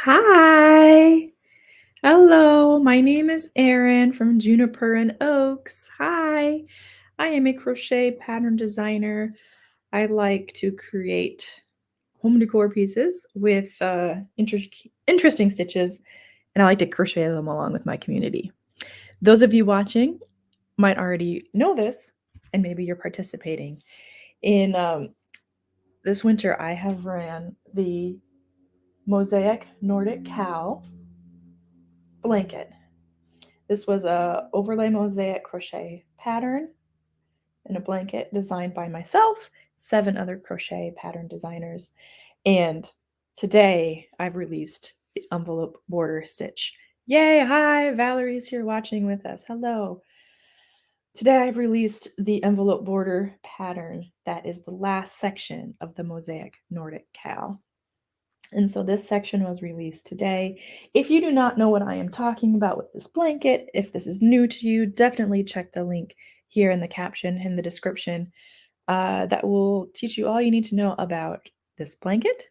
Hi. Hello. My name is Erin from Juniper and Oaks. Hi. I am a crochet pattern designer. I like to create home decor pieces with interesting stitches, and I like to crochet them along with my community. Those of you watching might already know this, and maybe you're participating. In this winter, I have ran the Mosaic Nordic cowl blanket. This was a overlay mosaic crochet pattern in a blanket designed by myself, 7 other crochet pattern designers. And today I've released the envelope border stitch. Yay! Hi, Valerie's here watching with us. Hello. Today I've released the envelope border pattern that is the last section of the Mosaic Nordic cowl. And so this section was released today. If you do not know what I am talking about with this blanket, if this is new to you, definitely check the link here in the caption, in the description. That will teach you all you need to know about this blanket.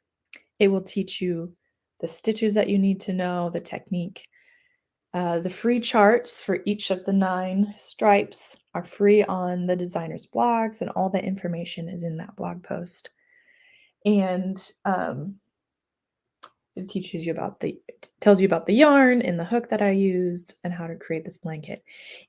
It will teach you the stitches that you need to know, the technique. The free charts for each of the 9 stripes are free on the designer's blogs, and all the information is in that blog post. And it tells you about the yarn and the hook that I used and how to create this blanket.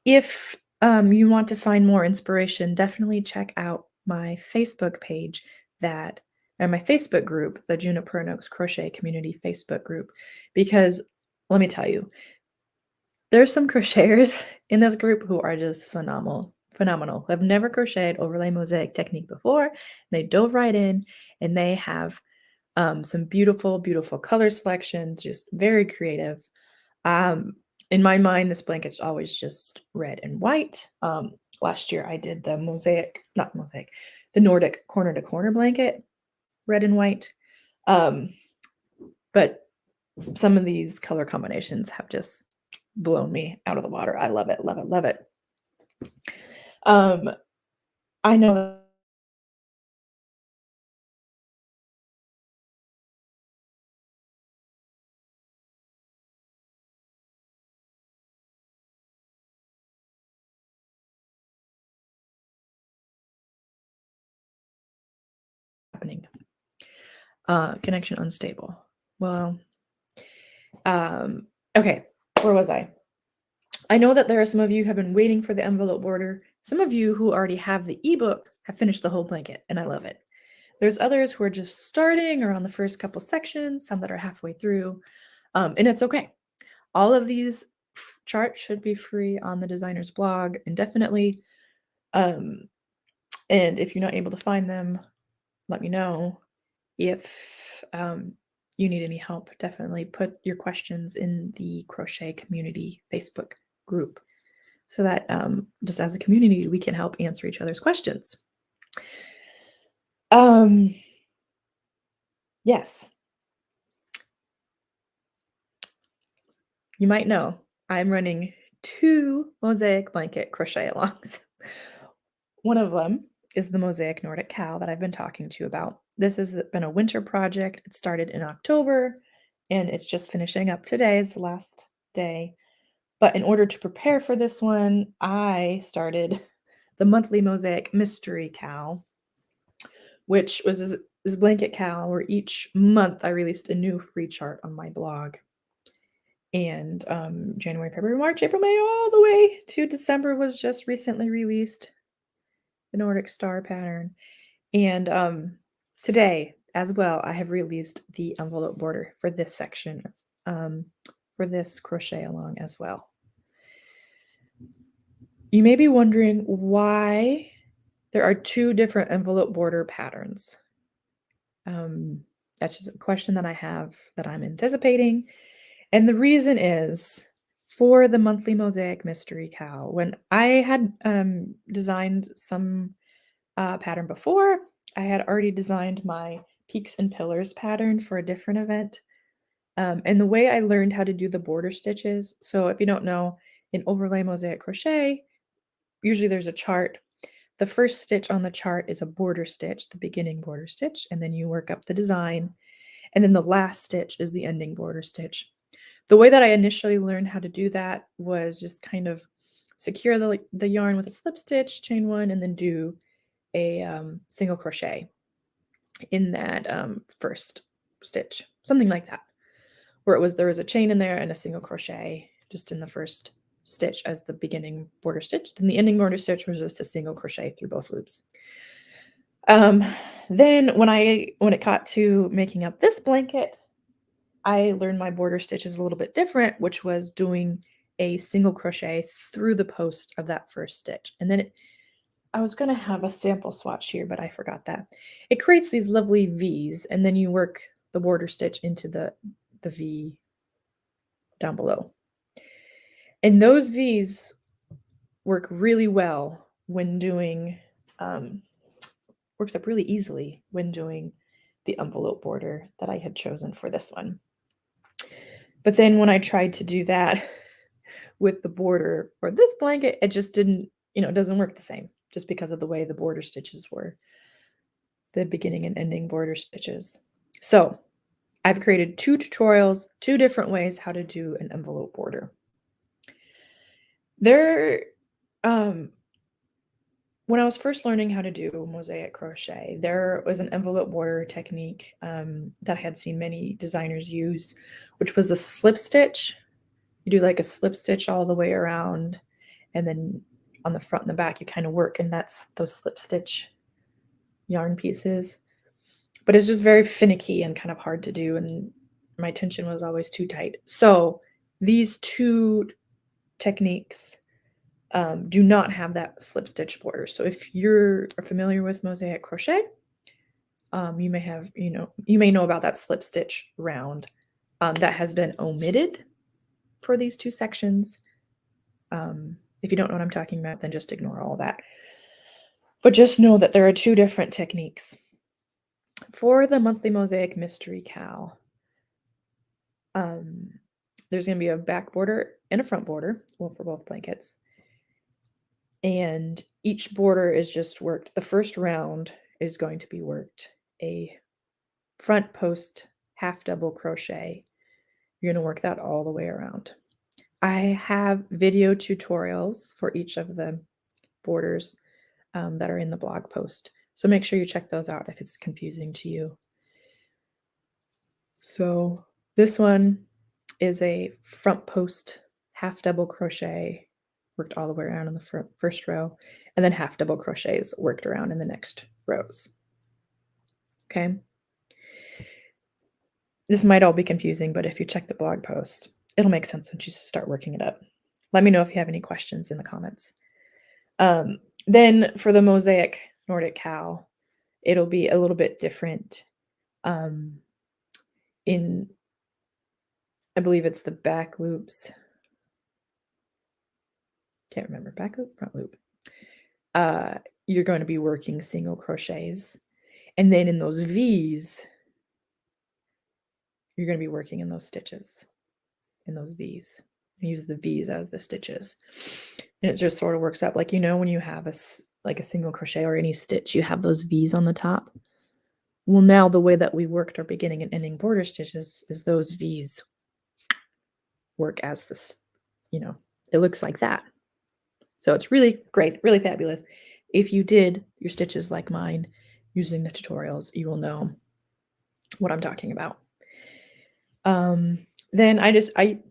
If you want to find more inspiration, definitely check out my Facebook page and my Facebook group, the Juniper and Oaks Crochet Community Facebook group, because let me tell you, there's some crocheters in this group who are just phenomenal, who have never crocheted overlay mosaic technique before. They dove right in, and they have some beautiful, beautiful color selections, just very creative. In my mind, this blanket's always just red and white. Last year I did the the Nordic corner to corner blanket, red and white. But some of these color combinations have just blown me out of the water. I love it, love it, love it. I know that happening. Connection unstable. Well, okay, where was I? I know that there are some of you who have been waiting for the envelope border. Some of you who already have the ebook have finished the whole blanket, and I love it. There's others who are just starting or on the first couple sections, some that are halfway through, and it's okay. All of these charts should be free on the designer's blog indefinitely. And if you're not able to find them, let me know. If you need any help, definitely put your questions in the Crochet Community Facebook group so that just as a community, we can help answer each other's questions. Yes. You might know I'm running 2 mosaic blanket crochet alongs. One of them is the Mosaic Nordic cowl that I've been talking to you about. This has been a winter project. It started in October and it's just finishing up today. It's the last day. But in order to prepare for this one, I started the monthly Mosaic Mystery Cowl, which was this blanket cowl where each month I released a new free chart on my blog. And January, February, March, April, May, all the way to December was just recently released, the Nordic Star pattern. And today as well, I have released the envelope border for this section, for this crochet along as well. You may be wondering why there are 2 different envelope border patterns. That's just a question that I have that I'm anticipating. And the reason is for the monthly Mosaic Mystery Cowl, when I had designed some pattern before, I had already designed my Peaks and Pillars pattern for a different event. And the way I learned how to do the border stitches, so if you don't know, in overlay mosaic crochet, usually there's a chart. The first stitch on the chart is a border stitch, the beginning border stitch, and then you work up the design. And then the last stitch is the ending border stitch. The way that I initially learned how to do that was just kind of secure the yarn with a slip stitch, chain one, and then do a single crochet in that first stitch, something like that, where there was a chain in there and a single crochet just in the first stitch as the beginning border stitch. Then the ending border stitch was just a single crochet through both loops. Then when it got to making up this blanket, I learned my border stitches a little bit different, which was doing a single crochet through the post of that first stitch. And then I was going to have a sample swatch here, but I forgot that. It creates these lovely V's, and then you work the border stitch into the V down below. And those V's work really well when doing, works up really easily when doing the envelope border that I had chosen for this one. But then when I tried to do that with the border for this blanket, it just didn't, it doesn't work the same just because of the way the border stitches were, the beginning and ending border stitches. So I've created 2 tutorials, 2 different ways how to do an envelope border. When I was first learning how to do mosaic crochet, there was an envelope border technique that I had seen many designers use, which was a slip stitch. You do like a slip stitch all the way around, and then on the front and the back, you kind of work, and that's those slip stitch yarn pieces. But it's just very finicky and kind of hard to do, and my tension was always too tight. So these 2 techniques do not have that slip stitch border. So if you're familiar with mosaic crochet, you may have, you may know about that slip stitch round that has been omitted for these 2 sections. If you don't know what I'm talking about, then just ignore all that. But just know that there are 2 different techniques. For the monthly mosaic mystery cow, there's going to be a back border and a front border, well, for both blankets. And each border is just worked. The first round is going to be worked a front post half double crochet. You're going to work that all the way around. I have video tutorials for each of the borders that are in the blog post. So make sure you check those out if it's confusing to you. So this one is a front post half double crochet worked all the way around in the first row, and then half double crochets worked around in the next rows. Okay. This might all be confusing, but if you check the blog post, it'll make sense once you start working it up. Let me know if you have any questions in the comments. Then for the Mosaic Nordic cow, it'll be a little bit different. I believe it's the back loops. Can't remember, back loop, front loop. You're going to be working single crochets. And then in those V's, you're going to be working in those stitches, in those V's. Use the V's as the stitches. And it just sort of works up like, when you have a single crochet or any stitch, you have those V's on the top. Well, now the way that we worked our beginning and ending border stitches is those V's work as this, it looks like that. So it's really great, really fabulous. If you did your stitches like mine using the tutorials, you will know what I'm talking about. Then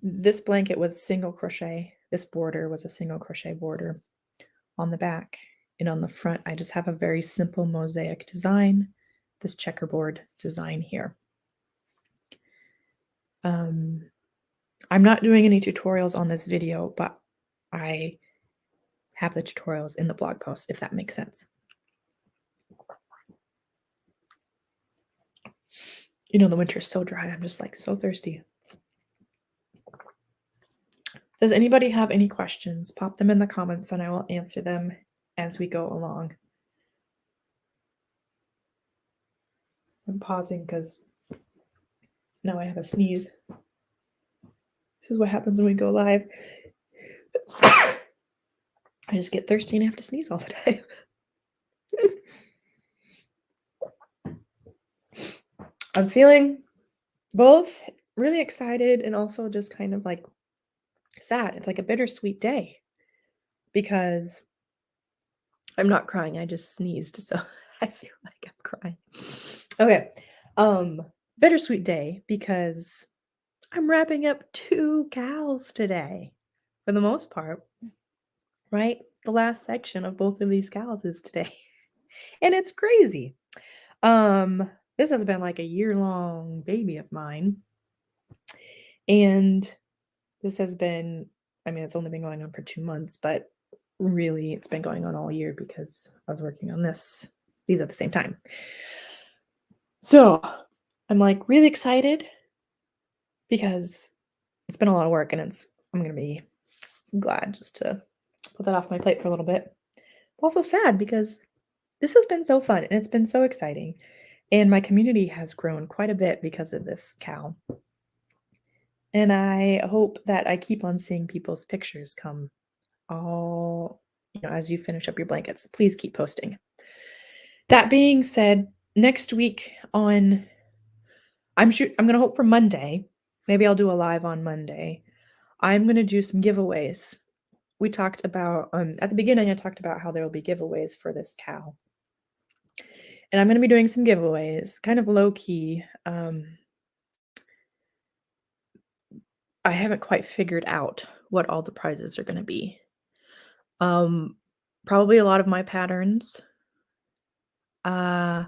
this blanket was single crochet. This border was a single crochet border on the back, and on the front, I just have a very simple mosaic design, this checkerboard design here. I'm not doing any tutorials on this video, but I have the tutorials in the blog post, if that makes sense. The winter's so dry. I'm just so thirsty. Does anybody have any questions? Pop them in the comments and I will answer them as we go along. I'm pausing because now I have a sneeze. This is what happens when we go live. I just get thirsty and I have to sneeze all the time. I'm feeling both really excited and also just kind of like sad. It's like a bittersweet day because I'm not crying. I just sneezed, so I feel like I'm crying. Okay. Bittersweet day because I'm wrapping up 2 cows today for the most part, right? The last section of both of these cows is today. And it's crazy. This has been like a year-long baby of mine. And this has been, I mean, it's only been going on for 2 months, but really it's been going on all year because I was working on these at the same time. So I'm like really excited because it's been a lot of work and I'm going to be glad just to put that off my plate for a little bit. Also sad because this has been so fun and it's been so exciting. And my community has grown quite a bit because of this cow. And I hope that I keep on seeing people's pictures come all, as you finish up your blankets. Please keep posting. That being said, next week I'm going to hope for Monday. Maybe I'll do a live on Monday. I'm going to do some giveaways. We talked about, at the beginning, I talked about how there will be giveaways for this cow. And I'm going to be doing some giveaways, kind of low key. I haven't quite figured out what all the prizes are going to be. Probably a lot of my patterns. I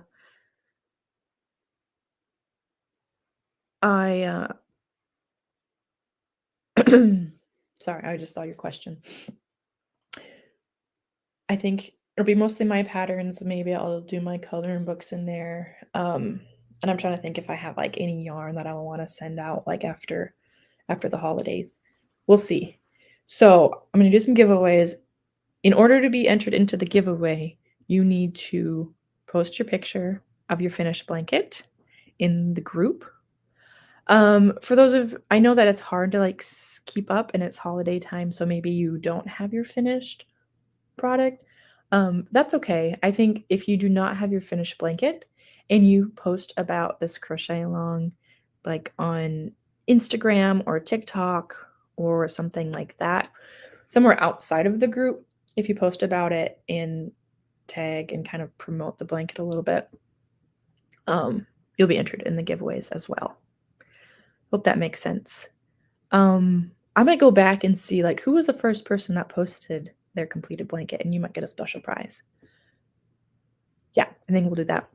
sorry, I just saw your question. I think it'll be mostly my patterns. Maybe I'll do my coloring books in there. And I'm trying to think if I have like any yarn that I want to send out like after the holidays. We'll see. So I'm going to do some giveaways. In order to be entered into the giveaway, you need to post your picture of your finished blanket in the group. For those of, I know that it's hard to like keep up and it's holiday time, so maybe you don't have your finished product. That's okay. I think if you do not have your finished blanket and you post about this crochet along like on Instagram or TikTok or something like that, somewhere outside of the group, if you post about it and tag and kind of promote the blanket a little bit, you'll be entered in the giveaways as well. Hope that makes sense. I might go back and see like who was the first person that posted their completed blanket, and you might get a special prize. Yeah, I think we'll do that.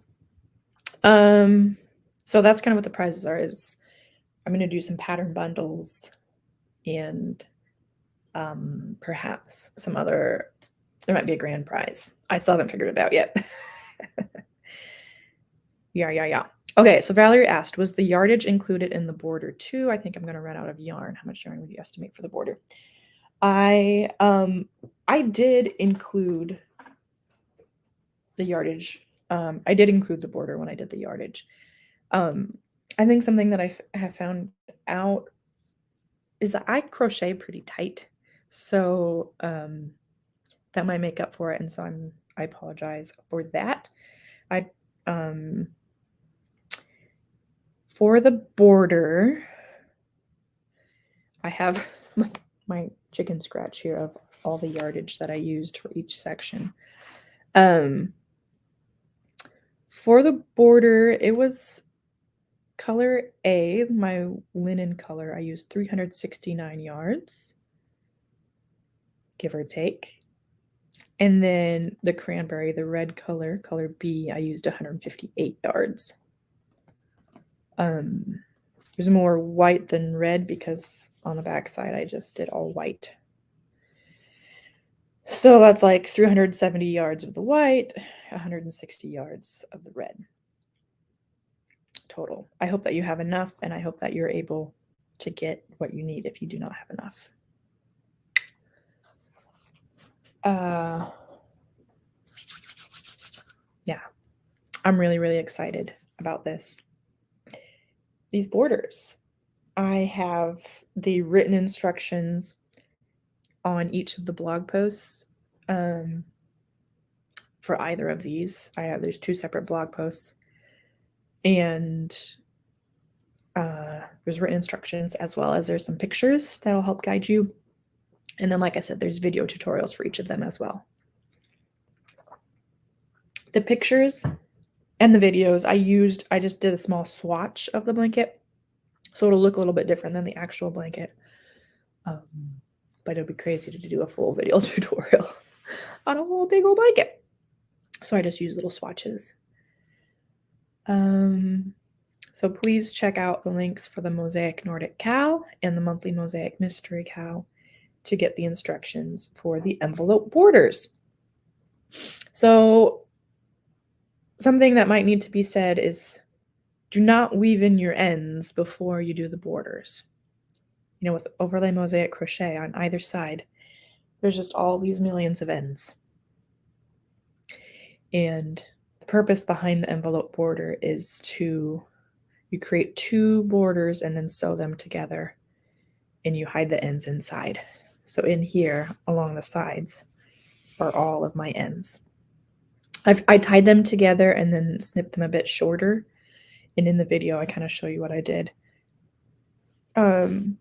So that's kind of what the prizes are. Is I'm going to do some pattern bundles and perhaps some other. There might be a grand prize. I still haven't figured it out yet. Yeah. Okay, so Valerie asked, was the yardage included in the border too? I think I'm going to run out of yarn. How much yarn would you estimate for the border? I did include the yardage. I did include the border when I did the yardage. I think something that I have found out is that I crochet pretty tight. So that might make up for it. And so I apologize for that. For the border, I have my chicken scratch here of all the yardage that I used for each section. For the border, it was color A, my linen color. I used 369 yards, give or take. And then the cranberry, the red color, color B, I used 158 yards. There's more white than red because on the back side I just did all white. So that's like 370 yards of the white, 160 yards of the red total. I hope that you have enough, and I hope that you're able to get what you need if you do not have enough. Yeah, I'm really, really excited about this. These borders. I have the written instructions on each of the blog posts for either of these. There's 2 separate blog posts, and There's written instructions as well as there's some pictures that'll help guide you. And then, like I said, there's video tutorials for each of them as well. The pictures and the videos I just did a small swatch of the blanket, so it'll look a little bit different than the actual blanket. But it'd be crazy to do a full video tutorial on a whole big old blanket. So I just use little swatches. So please check out the links for the Mosaic Nordic cow and the monthly Mosaic Mystery cow to get the instructions for the envelope borders. So something that might need to be said is do not weave in your ends before you do the borders. You know, with overlay mosaic crochet on either side, there's just all these millions of ends. And the purpose behind the envelope border is you create 2 borders and then sew them together, and you hide the ends inside. So in here, along the sides, are all of my ends. I tied them together and then snipped them a bit shorter. And in the video, I kind of show you what I did. And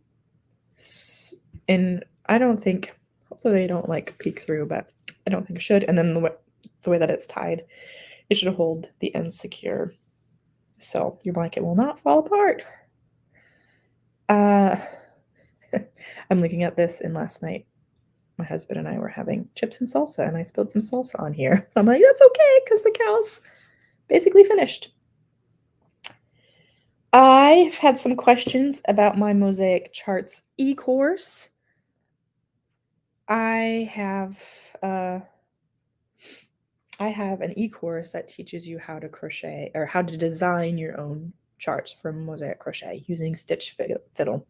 I don't think, hopefully they don't like peek through, but I don't think it should. And then the way that it's tied, it should hold the ends secure, so your blanket will not fall apart. I'm looking at this, and last night my husband and I were having chips and salsa, and I spilled some salsa on here. I'm like, that's okay, because the cow's basically finished. I've had some questions about my Mosaic Charts e-course. I have an e-course that teaches you how to crochet or how to design your own charts from Mosaic Crochet using Stitch Fiddle.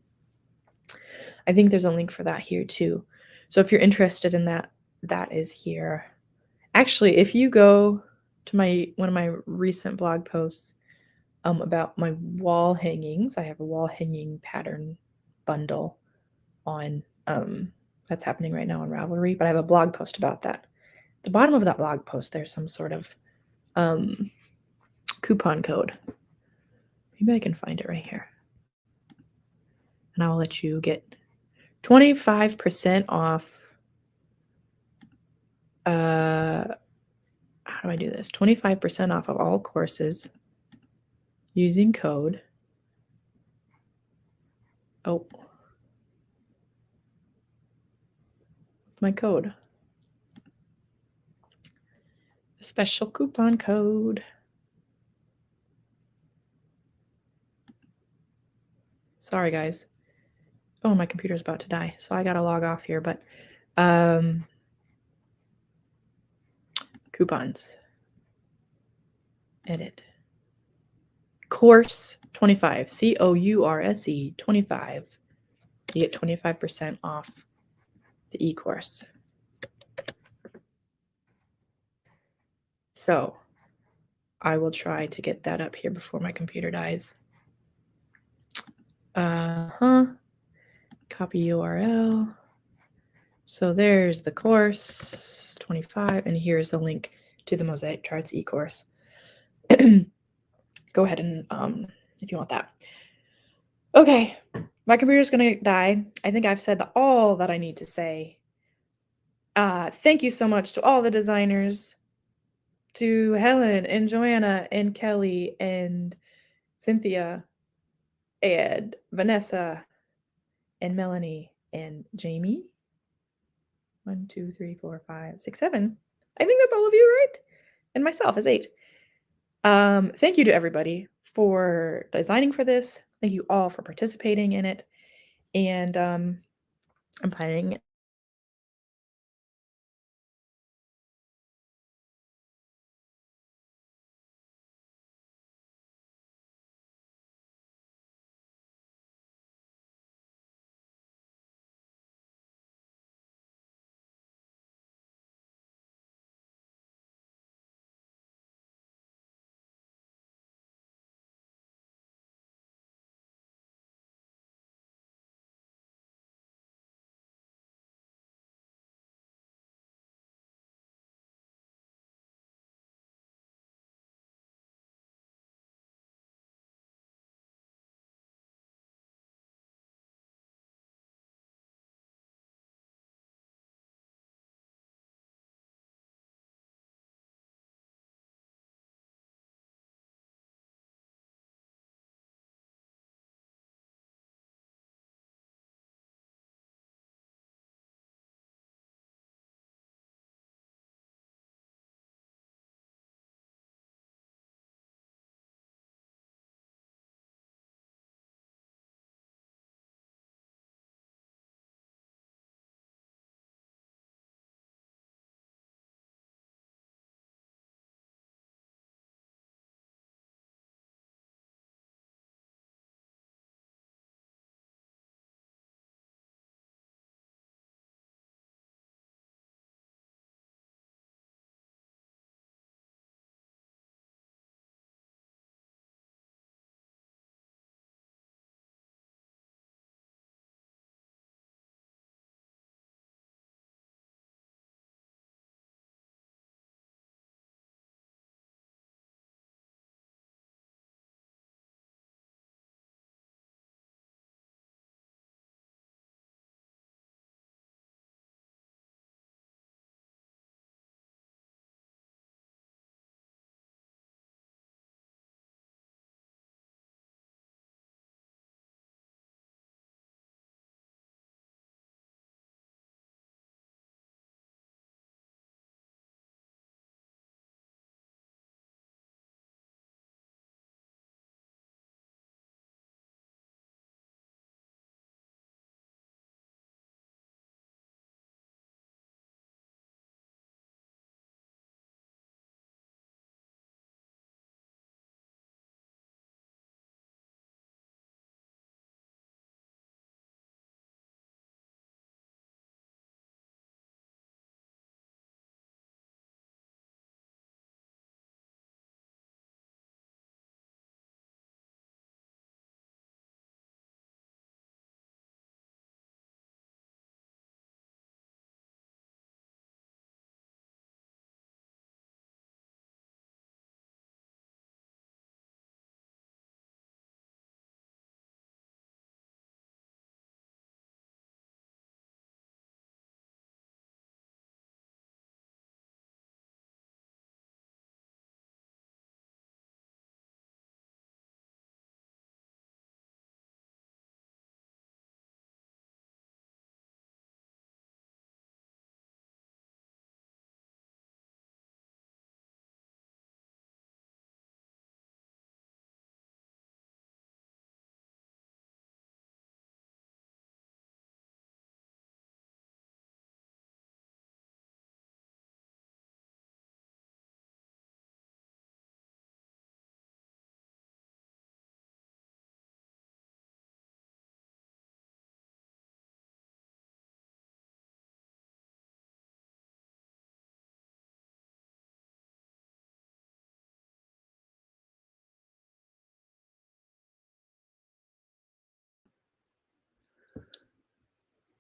I think there's a link for that here too. So if you're interested in that, that is here. Actually, if you go to one of my recent blog posts about my wall hangings, I have a wall hanging pattern bundle on that's happening right now on Ravelry, but I have a blog post about that. At the bottom of that blog post, there's some sort of coupon code. Maybe I can find it right here. And I'll let you get 25% off. How do I do this? 25% off of all courses using code. Oh, what's my code? Special coupon code. Sorry, guys. Oh, my computer's about to die, so I gotta log off here, but coupons. Edit. Course 25. COURSE 25. You get 25% off the e-course. So I will try to get that up here before my computer dies. Copy URL. So there's the course 25, and here's the link to the Mosaic Charts e-course. Go ahead and if you want that. Okay, my computer's gonna die. I think I've said all that I need to say. Thank you so much to all the designers, to Helen and Joanna and Kelly and Cynthia and Vanessa and Melanie and Jamie. 1, 2, 3, 4, 5, 6, 7. I think that's all of you, right? And myself is 8. Thank you to everybody for designing for this. Thank you all for participating in it. And I'm planning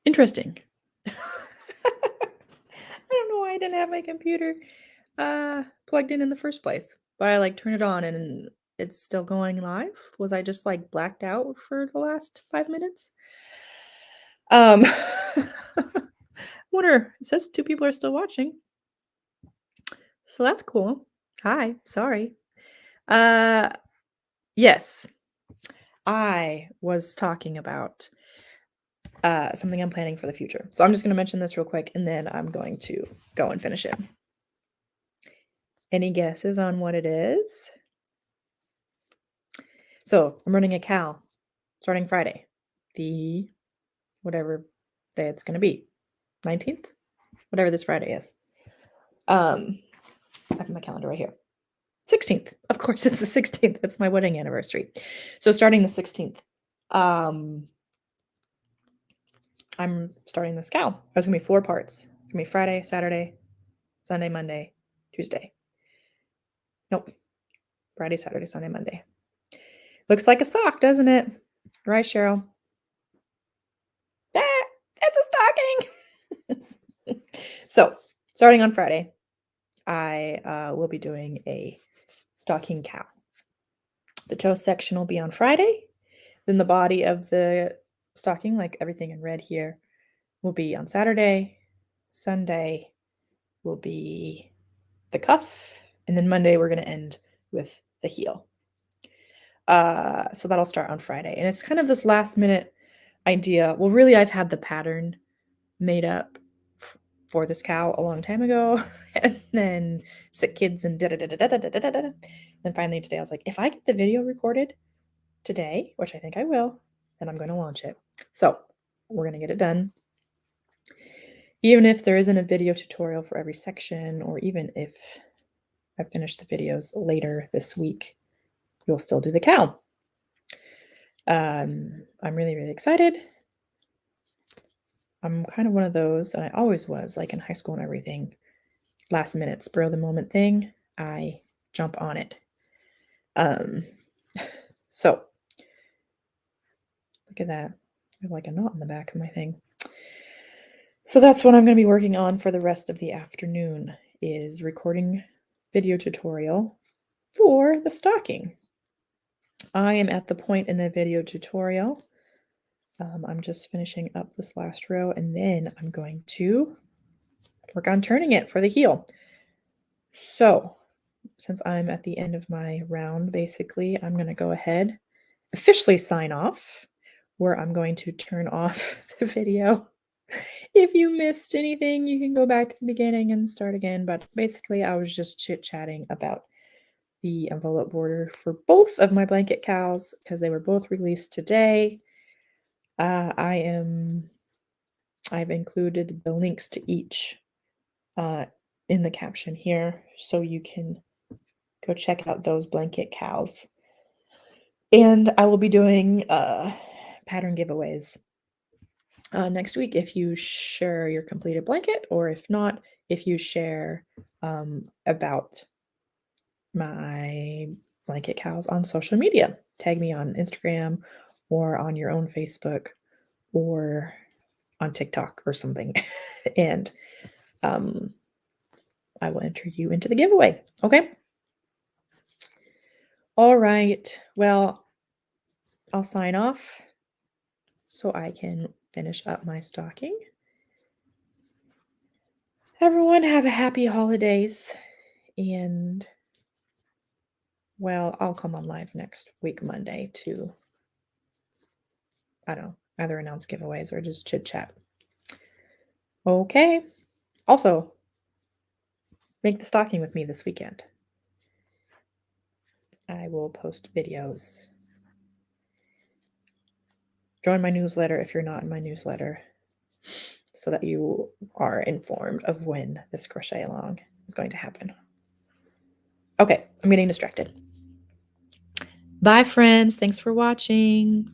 Interesting. I don't know why I didn't have my computer plugged in the first place, but I like turn it on and it's still going live. Was I just like blacked out for the last 5 minutes? Um, wonder. It says 2 people are still watching, so that's cool. Hi, sorry. Uh, yes, I was talking about something I'm planning for the future. So I'm just going to mention this real quick, and then I'm going to go and finish it. Any guesses on what it is? So I'm running a Cal starting Friday, the whatever day it's going to be, 19th, whatever this Friday is. I have my calendar right here. 16th. Of course, it's the 16th. That's my wedding anniversary. So starting the 16th, I'm starting this Cal. There's going to be 4 parts. It's going to be Friday, Saturday, Sunday, Monday, Tuesday. Nope. Friday, Saturday, Sunday, Monday. Looks like a sock, doesn't it? Right, Cheryl? Ah, it's a stocking. So, starting on Friday, I will be doing a stocking cow. The toe section will be on Friday. Then the body of the stocking, like everything in red here, will be on Saturday. Sunday will be the cuff. And then Monday, we're going to end with the heel. So that'll start on Friday. And it's kind of this last minute idea. Well, really, I've had the pattern made up for this cow a long time ago. And then sick kids and da-da-da-da-da-da-da-da. And finally today, I was like, if I get the video recorded today, which I think I will, then I'm going to launch it. So we're going to get it done. Even if there isn't a video tutorial for every section, or even if I finish the videos later this week, you'll still do the cow. I'm really, really excited. I'm kind of one of those, and I always was, like in high school and everything, last minute, spur of the moment thing, I jump on it. So look at that. I have like a knot in the back of my thing. So that's what I'm going to be working on for the rest of the afternoon, is recording video tutorial for the stocking. I am at the point in the video tutorial. I'm just finishing up this last row, and then I'm going to work on turning it for the heel. So since I'm at the end of my round, basically, I'm going to go ahead, officially sign off, where I'm going to turn off the video. If you missed anything, you can go back to the beginning and start again. But basically, I was just chit-chatting about the envelope border for both of my blanket cows because they were both released today. I've included the links to each in the caption here, so you can go check out those blanket cows. And I will be doing pattern giveaways next week if you share your completed blanket, or if not, if you share about my blanket cows on social media. Tag me on Instagram or on your own Facebook or on TikTok or something. And I will enter you into the giveaway. Okay. All right. Well, I'll sign off so I can finish up my stocking. Everyone have a happy holidays, and well, I'll come on live next week, Monday, to, I don't know, either announce giveaways or just chit chat. Okay. Also, make the stocking with me this weekend. I will post videos. Join my newsletter if you're not in my newsletter, so that you are informed of when this crochet along is going to happen. Okay, I'm getting distracted. Bye, friends. Thanks for watching.